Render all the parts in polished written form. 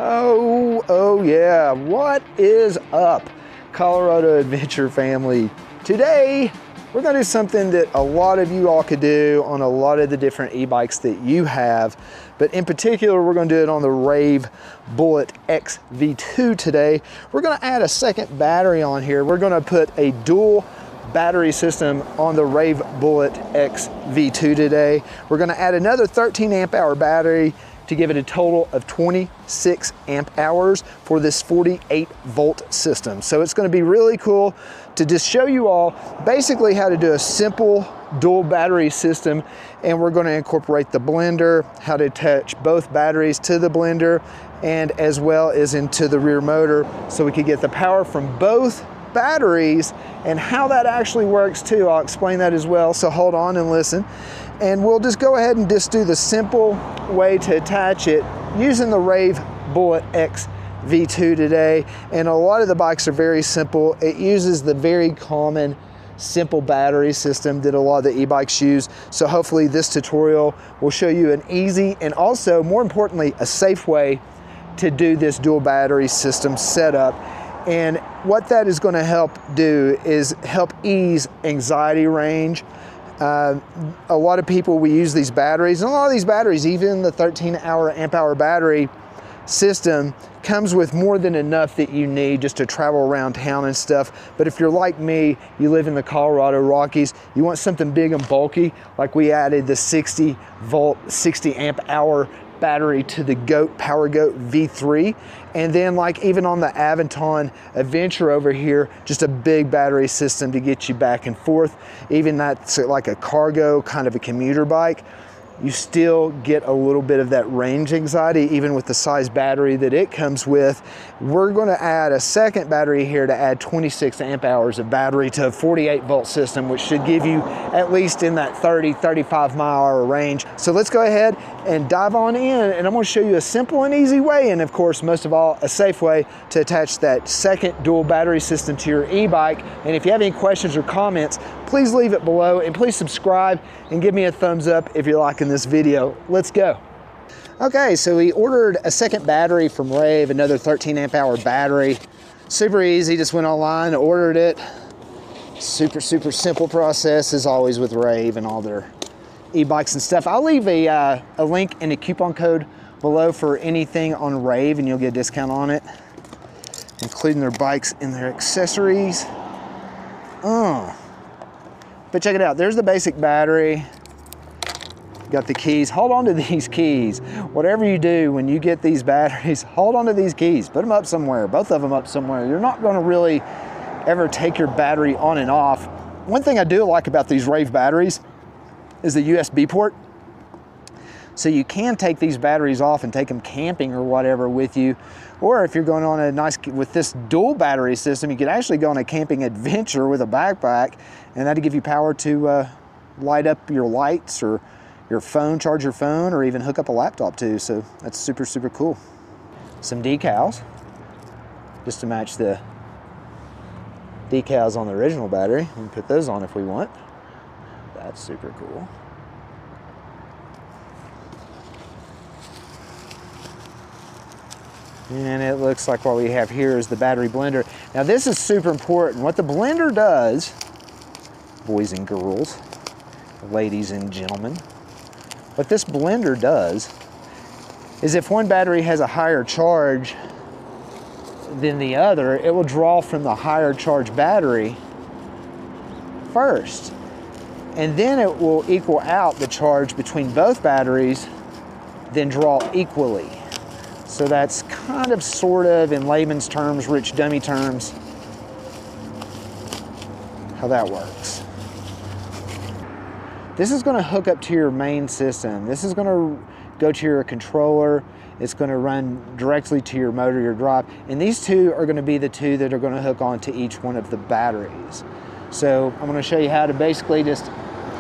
Oh yeah, what is up, Colorado Adventure family? Today, we're gonna do something that a lot of you all could do on a lot of the different e-bikes that you have, but in particular, we're gonna do it on the Rave Bullet X V2 today. We're gonna add a second battery on here. We're gonna put a dual battery system on the Rave Bullet X V2 today. We're gonna add another 13 amp hour battery to give it a total of 26 amp hours for this 48 volt system. So it's gonna be really cool to just show you all basically how to do a simple dual battery system, and we're gonna incorporate the blender, how to attach both batteries to the blender, and as well as into the rear motor, so we could get the power from both batteries, and how that actually works too. I'll explain that as well, so hold on and listen. And we'll just go ahead and just do the simple way to attach it using the Rave Bullet X V2 today. And a lot of the bikes are very simple. It uses the very common simple battery system that a lot of the e-bikes use. So hopefully this tutorial will show you an easy and also, more importantly, a safe way to do this dual battery system setup. And what that is going to help do is help ease anxiety range. A lot of people, we use these batteries, and a lot of these batteries, even the 13 amp hour battery system, comes with more than enough that you need just to travel around town and stuff. But if you're like me, you live in the Colorado Rockies, you want something big and bulky, like we added the 60 volt, 60 amp hour battery to the Power Goat V3. And then, like even on the Aventon Adventure over here, just a big battery system to get you back and forth. Even that's like a cargo, kind of a commuter bike. You still get a little bit of that range anxiety, even with the size battery that it comes with. We're gonna add a second battery here to add 26 amp hours of battery to a 48 volt system, which should give you at least in that 35 mile hour range. So let's go ahead and dive on in, and I'm gonna show you a simple and easy way, and of course, most of all, a safe way to attach that second dual battery system to your e-bike. And if you have any questions or comments, please leave it below, and please subscribe and give me a thumbs up if you're liking this video. Let's go. Okay, so we ordered a second battery from Rave, another 13 amp hour battery. Super easy, just went online, ordered it. Super simple process as always with Rave and all their e-bikes and stuff. I'll leave a link and a coupon code below for anything on Rave, and you'll get a discount on it, including their bikes and their accessories. But check it out, there's the basic battery. Got the keys. Hold on to these keys. Whatever you do when you get these batteries, hold on to these keys. Put them up somewhere, both of them up somewhere. You're not gonna really ever take your battery on and off. One thing I do like about these Rave batteries is the USB port. So you can take these batteries off and take them camping or whatever with you. Or if you're going on a nice, with this dual battery system, you can actually go on a camping adventure with a backpack, and that'll give you power to light up your lights or your phone, charge your phone, or even hook up a laptop too. So that's super cool. Some decals, just to match the decals on the original battery. We can put those on if we want. That's super cool. And it looks like what we have here is the battery blender. Now this is super important. What the blender does, boys and girls, ladies and gentlemen, what this blender does is if one battery has a higher charge than the other, it will draw from the higher charge battery first. And then it will equal out the charge between both batteries, then draw equally. So that's kind of, sort of, in layman's terms, rich dummy terms, how that works. This is gonna hook up to your main system. This is gonna go to your controller. It's gonna run directly to your motor, your drive. And these two are gonna be the two that are gonna hook onto each one of the batteries. So I'm gonna show you how to basically just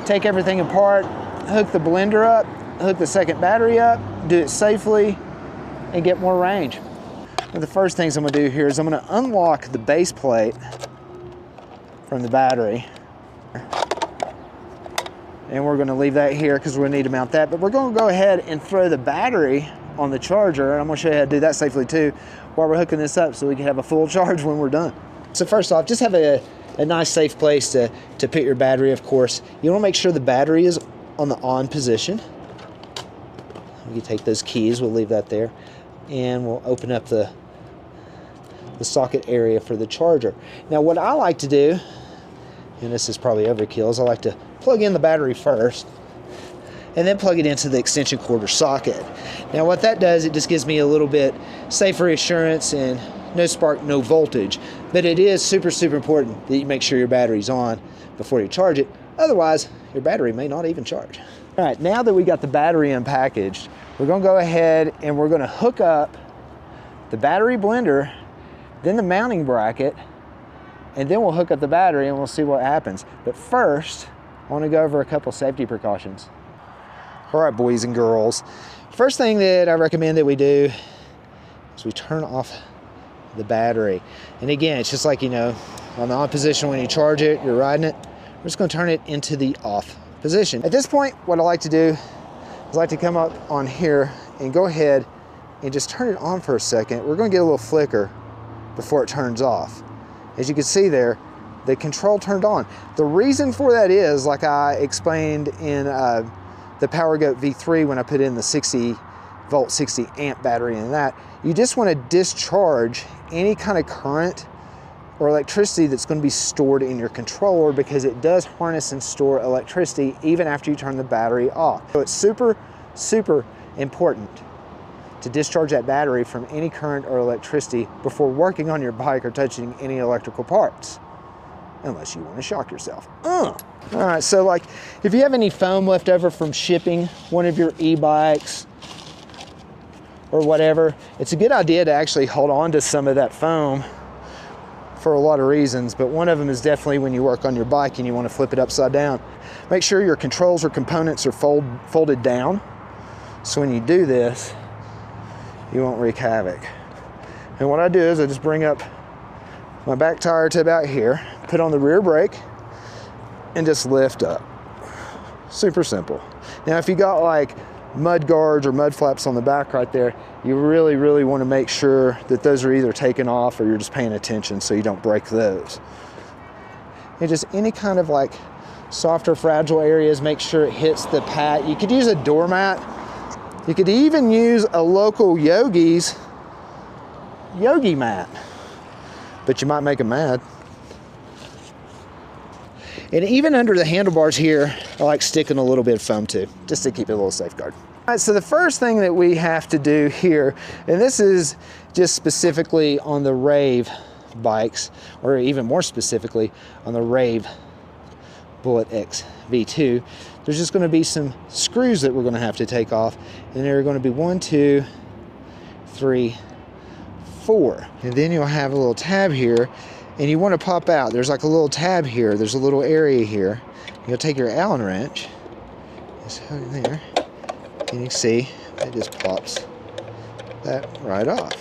take everything apart, hook the blender up, hook the second battery up, do it safely, and get more range. One of the first things I'm gonna do here is I'm gonna unlock the base plate from the battery. And we're gonna leave that here because we're gonna need to mount that, but we're gonna go ahead and throw the battery on the charger, and I'm gonna show you how to do that safely too while we're hooking this up so we can have a full charge when we're done. So first off, just have a nice safe place to put your battery, of course. You wanna make sure the battery is on the on position. We can take those keys, we'll leave that there, and we'll open up the socket area for the charger. Now what I like to do, and this is probably overkill, is I like to plug in the battery first and then plug it into the extension cord or socket. Now what that does, it just gives me a little bit safer assurance and no spark, no voltage. But it is super, super important that you make sure your battery's on before you charge it. Otherwise, your battery may not even charge. All right, now that we got the battery unpackaged, we're gonna go ahead and we're gonna hook up the battery blender, then the mounting bracket, and then we'll hook up the battery and we'll see what happens. But first, I wanna go over a couple safety precautions. All right, boys and girls. First thing that I recommend that we do is we turn off the battery. And again, it's just like, you know, on the on position when you charge it, you're riding it, we're just gonna turn it into the off position. At this point, what I like to do is I like to come up on here and go ahead and just turn it on for a second. We're gonna get a little flicker before it turns off. As you can see there, the control turned on. The reason for that is, like I explained in the PowerGoat V3 when I put in the 60 volt, 60 amp battery in that, you just wanna discharge any kind of current or electricity that's gonna be stored in your controller, because it does harness and store electricity even after you turn the battery off. So it's super, super important to discharge that battery from any current or electricity before working on your bike or touching any electrical parts, unless you want to shock yourself. All right, so like if you have any foam left over from shipping one of your e-bikes or whatever, it's a good idea to actually hold on to some of that foam for a lot of reasons, but one of them is definitely when you work on your bike and you want to flip it upside down. Make sure your controls or components are folded down, so when you do this, you won't wreak havoc. And what I do is I just bring up my back tire to about here, put on the rear brake, and just lift up. Super simple. Now if you got like mud guards or mud flaps on the back right there, you really, really want to make sure that those are either taken off or you're just paying attention so you don't break those. And just any kind of like softer, fragile areas, make sure it hits the pad. You could use a doormat. You could even use a local yogi's yogi mat, but you might make them mad. And even under the handlebars here, I like sticking a little bit of foam too, just to keep it a little safeguard. All right, so the first thing that we have to do here, and this is just specifically on the Rave bikes, or even more specifically on the Rave Bullet X V2, there's just going to be some screws that we're going to have to take off, and there are going to be 1, 2, 3, 4, and then you'll have a little tab here, and you want to pop out. There's like a little tab here, there's a little area here. You'll take your Allen wrench, just hook it there, and you see it just pops that right off.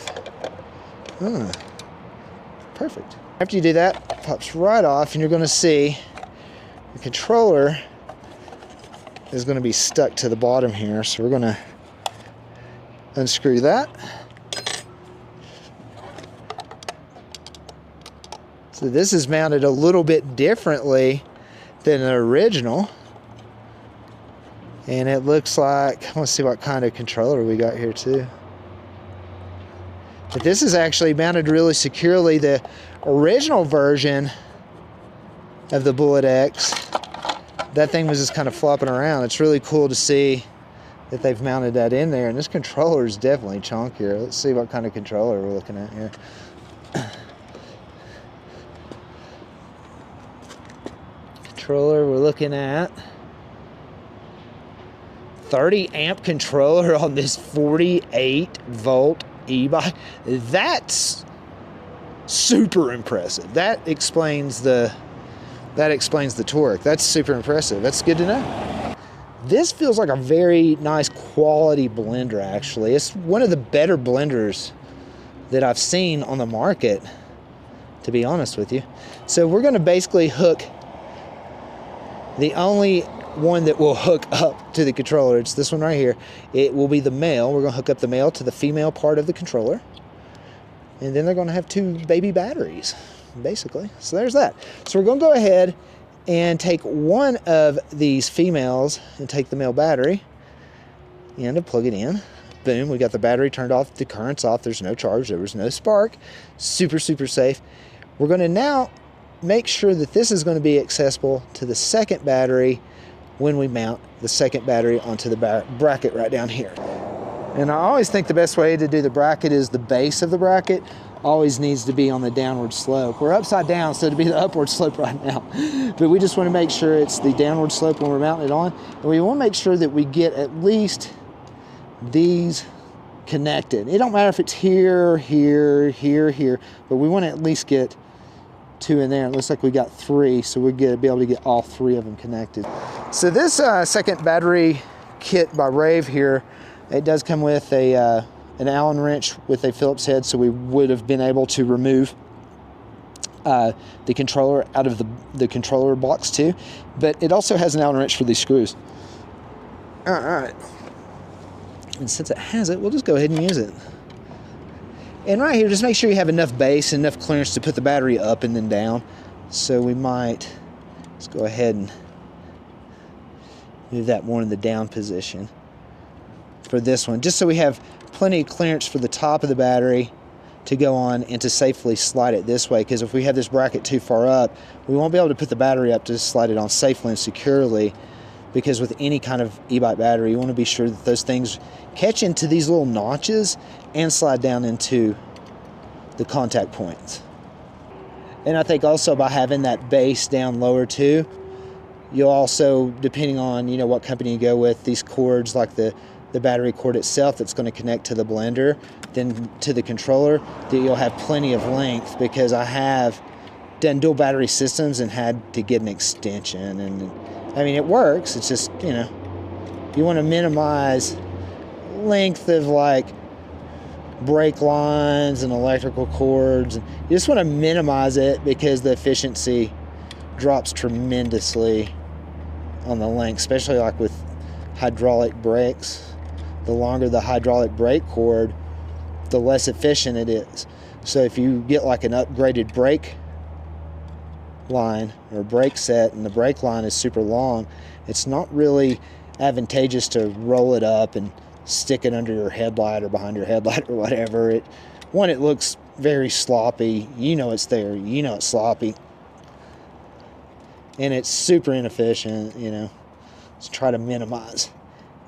Perfect. After you do that, it pops right off, and you're going to see the controller is going to be stuck to the bottom here, so we're going to unscrew that. So this is mounted a little bit differently than the original, and it looks like, I want to see what kind of controller we got here too. But this is actually mounted really securely. The original version of the Bullet X, that thing was just kind of flopping around. It's really cool to see that they've mounted that in there, and this controller is definitely chunkier. Let's see what kind of controller we're looking at here. Controller, we're looking at 30 amp controller on this 48 volt e-bike. That's super impressive. That explains the torque. That's super impressive. That's good to know. This feels like a very nice quality blender, actually. It's one of the better blenders that I've seen on the market, to be honest with you. So we're going to basically hook the only one that will hook up to the controller. It's this one right here. It will be the male. We're going to hook up the male to the female part of the controller. And then they're going to have 2 baby batteries, basically. So there's that. So we're going to go ahead and take one of these females and take the male battery and plug it in. Boom, we got the battery turned off, the current's off, there's no charge, there was no spark. Super, super safe. We're going to now make sure that this is going to be accessible to the second battery when we mount the second battery onto the bracket right down here. And I always think the best way to do the bracket is the base of the bracket always needs to be on the downward slope. We're upside down, so it'd be the upward slope right now. But we just want to make sure it's the downward slope when we're mounting it on. And we want to make sure that we get at least these connected. It don't matter if it's here, here, here, here, but we want to at least get 2 in there. It looks like we got 3, so we'll be able to get all 3 of them connected. So this second battery kit by Rave here, it does come with an Allen wrench with a Phillips head, so we would have been able to remove the controller out of the controller box too, but it also has an Allen wrench for these screws. All right. And since it has it, we'll just go ahead and use it. And right here, just make sure you have enough base and enough clearance to put the battery up and then down. So we might, let's go ahead and move that more in the down position for this one, just so we have plenty of clearance for the top of the battery to go on and to safely slide it this way, because if we have this bracket too far up, we won't be able to put the battery up to slide it on safely and securely, because with any kind of e-bike battery, you want to be sure that those things catch into these little notches and slide down into the contact points. And I think also by having that base down lower too, you'll also, depending on what company you go with, these cords like the battery cord itself that's going to connect to the blender, then to the controller, that you'll have plenty of length, because I have done dual battery systems and had to get an extension, and I mean, it works. It's just, you want to minimize length of like brake lines and electrical cords. You just want to minimize it, because the efficiency drops tremendously on the length, especially like with hydraulic brakes. The longer the hydraulic brake cord, the less efficient it is. So if you get like an upgraded brake line or brake set and the brake line is super long, it's not really advantageous to roll it up and stick it under your headlight or behind your headlight or whatever. It looks very sloppy. It's there, it's sloppy, and it's super inefficient. Let's try to minimize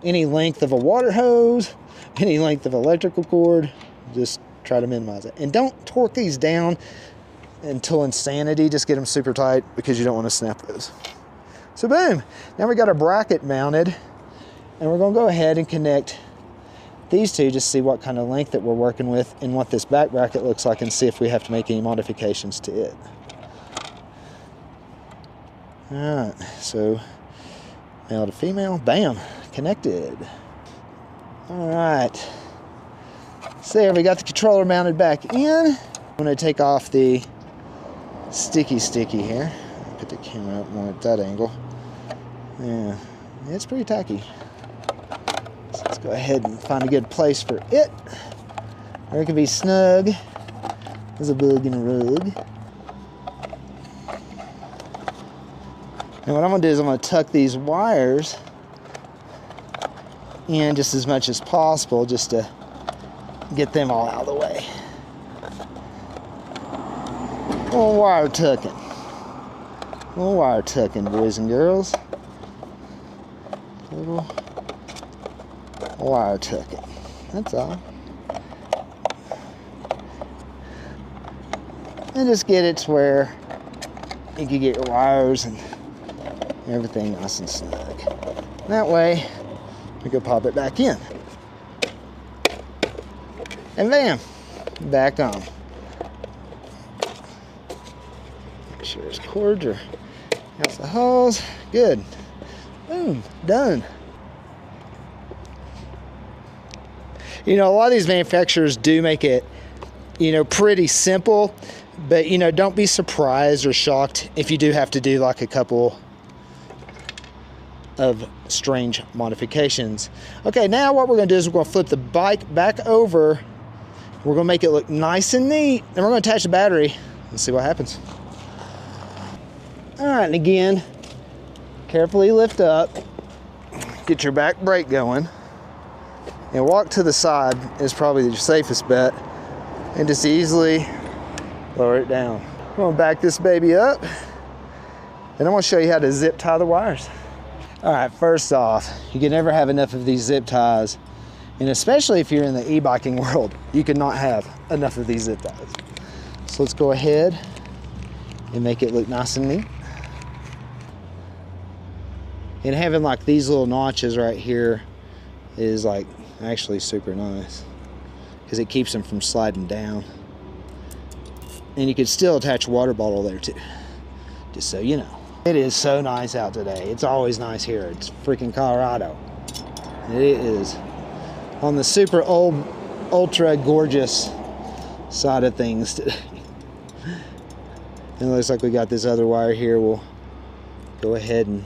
any length of a water hose, any length of electrical cord. Just try to minimize it, and don't torque these down until insanity. Just get them super tight, because you don't want to snap those. So boom, now we got our bracket mounted, and we're going to go ahead and connect these two, just see what kind of length that we're working with and what this back bracket looks like, and see if we have to make any modifications to it. All right, so male to female, bam, connected. All right, so there, we got the controller mounted back in. I'm going to take off the sticky here. Put the camera up more at that angle. Yeah, it's pretty tacky. So let's go ahead and find a good place for it, where it can be snug as a bug in a rug. And what I'm going to do is I'm going to tuck these wires in just as much as possible, just to get them all out of the way. Little wire tucking. Little wire tucking, boys and girls. Little wire tucking. That's all. And just get it to where you can get your wires and everything nice and snug. That way, we can pop it back in. And bam, back on. Make sure his cords are out the holes. Good. Boom, done. A lot of these manufacturers do make it, pretty simple, but, don't be surprised or shocked if you do have to do like a couple of strange modifications. Okay, now what we're gonna do is we're gonna flip the bike back over. We're gonna make it look nice and neat, and we're gonna attach the battery and see what happens. All right, and again, carefully lift up, get your back brake going, and walk to the side is probably the safest bet, and just easily lower it down. I'm gonna back this baby up, and I'm gonna show you how to zip tie the wires. All right, first off, you can never have enough of these zip ties, and especially if you're in the e-biking world, you cannot have enough of these zip ties. So let's go ahead and make it look nice and neat. And having like these little notches right here is like actually super nice because it keeps them from sliding down. And you could still attach a water bottle there too, just so you know. It is so nice out today. It's always nice here. It's freaking Colorado. It is on the super old, ultra gorgeous side of things today. And it looks like we got this other wire here. We'll go ahead and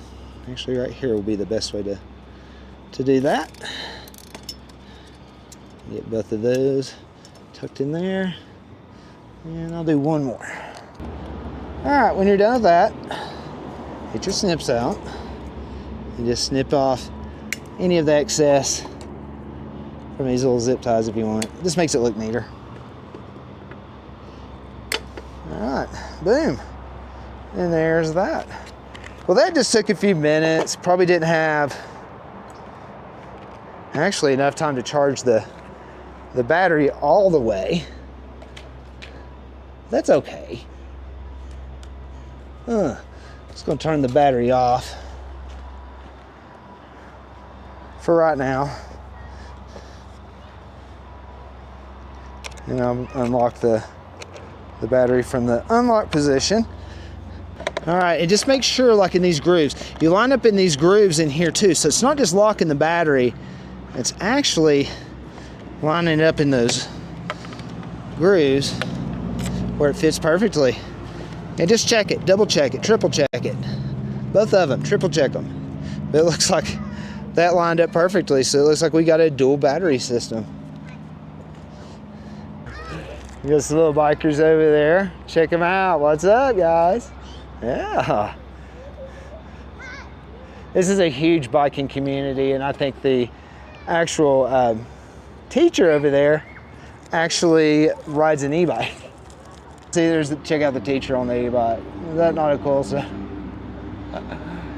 actually right here will be the best way to do that. Get both of those tucked in there. And I'll do one more. All right, when you're done with that, get your snips out and just snip off any of the excess from these little zip ties if you want. This makes it look neater. All right, boom. And there's that. Well, that just took a few minutes. Probably didn't have actually enough time to charge the battery all the way. That's okay. Just gonna turn the battery off for right now. And I'll unlock the battery from the unlock position. All right, and just make sure, like in these grooves, you line up in these grooves in here too. So it's not just locking the battery, it's actually lining up in those grooves where it fits perfectly. And just check it, double check it, triple check it. Both of them, triple check them. But it looks like that lined up perfectly, so it looks like we got a dual battery system. We got some little bikers over there. Check them out. What's up, guys? Yeah. This is a huge biking community, and I think the actual teacher over there actually rides an e-bike. See, check out the teacher on the e-bike. Is that not a cool stuff?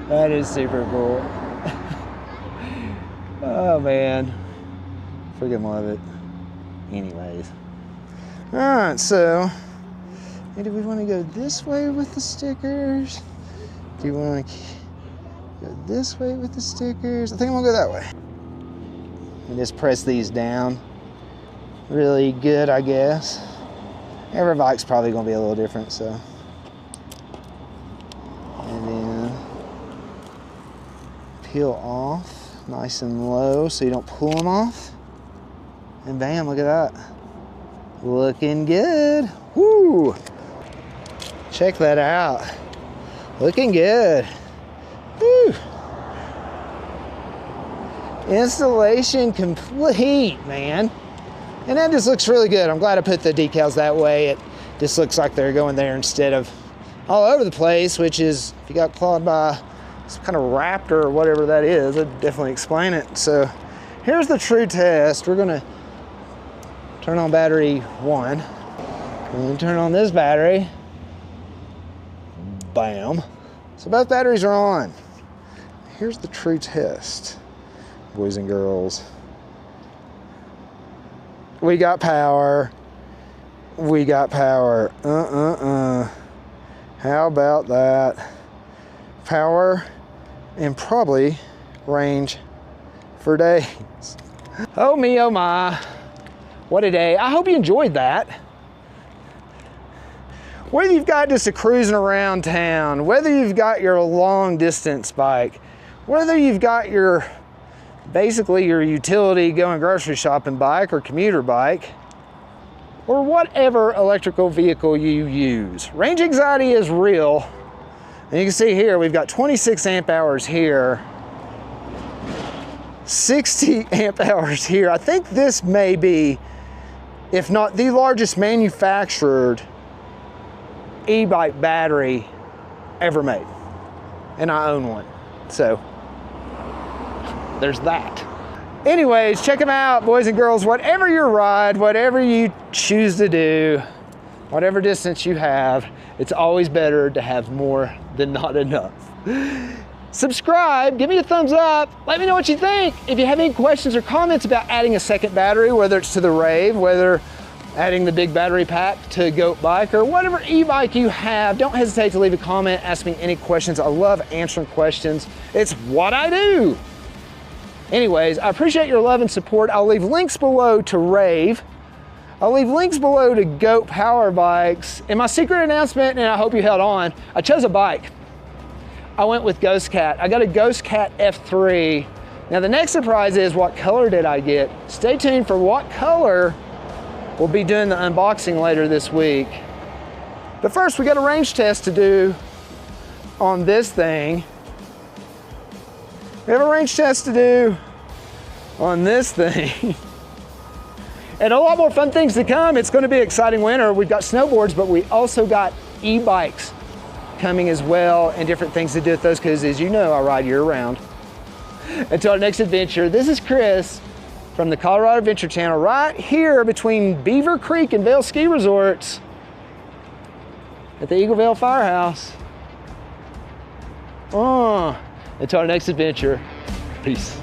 That is super cool. Oh man, freaking love it. Anyways. All right, so do we want to go this way with the stickers? Do you want to go this way with the stickers? I think I'm gonna go that way. And just press these down really good, I guess. Every bike's probably gonna be a little different, so. And then peel off nice and low so you don't pull them off. And bam, look at that. Looking good. Woo! Check that out. Looking good. Woo! Installation complete, man. And that just looks really good. I'm glad I put the decals that way. It just looks like they're going there instead of all over the place, which is, if you got clawed by some kind of raptor or whatever that is, I'd definitely explain it. So here's the true test. We're gonna turn on battery 1. And turn on this battery. Bam. So both batteries are on. Here's the true test, boys and girls. We got power. We got power. How about that? Power and probably range for days. Oh me, oh my. What a day. I hope you enjoyed that. Whether you've got just a cruising around town, whether you've got your long distance bike, whether you've got your basically your utility going grocery shopping bike or commuter bike, or whatever electrical vehicle you use, range anxiety is real. And you can see here we've got 26 amp hours here 60 amp hours here. I think this may be, if not the largest manufactured e-bike battery ever made. And I own one. So there's that. Anyways, check them out, boys and girls. Whatever your ride, whatever you choose to do, whatever distance you have, it's always better to have more than not enough. Subscribe, give me a thumbs up, let me know what you think. If you have any questions or comments about adding a second battery, whether it's to the Rave, whether adding the big battery pack to Goat Bike, or whatever e-bike you have, don't hesitate to leave a comment, ask me any questions. I love answering questions. It's what I do. Anyways, I appreciate your love and support. I'll leave links below to Rave. I'll leave links below to Goat Power Bikes. And my secret announcement, and I hope you held on, I chose a bike. I went with Ghost Cat. I got a Ghost Cat F3. Now the next surprise is, what color did I get? Stay tuned for what color. We'll be doing the unboxing later this week. But first, we got a range test to do on this thing. We have a range test to do on this thing. And a lot more fun things to come. It's gonna be an exciting winter. We've got snowboards, but we also got e-bikes coming as well, and different things to do with those, because as you know, I ride year round. Until our next adventure, this is Chris from the Colorado Adventure Channel, right here between Beaver Creek and Vail Ski Resorts at the Eagle Vail Firehouse. Until our next adventure, peace.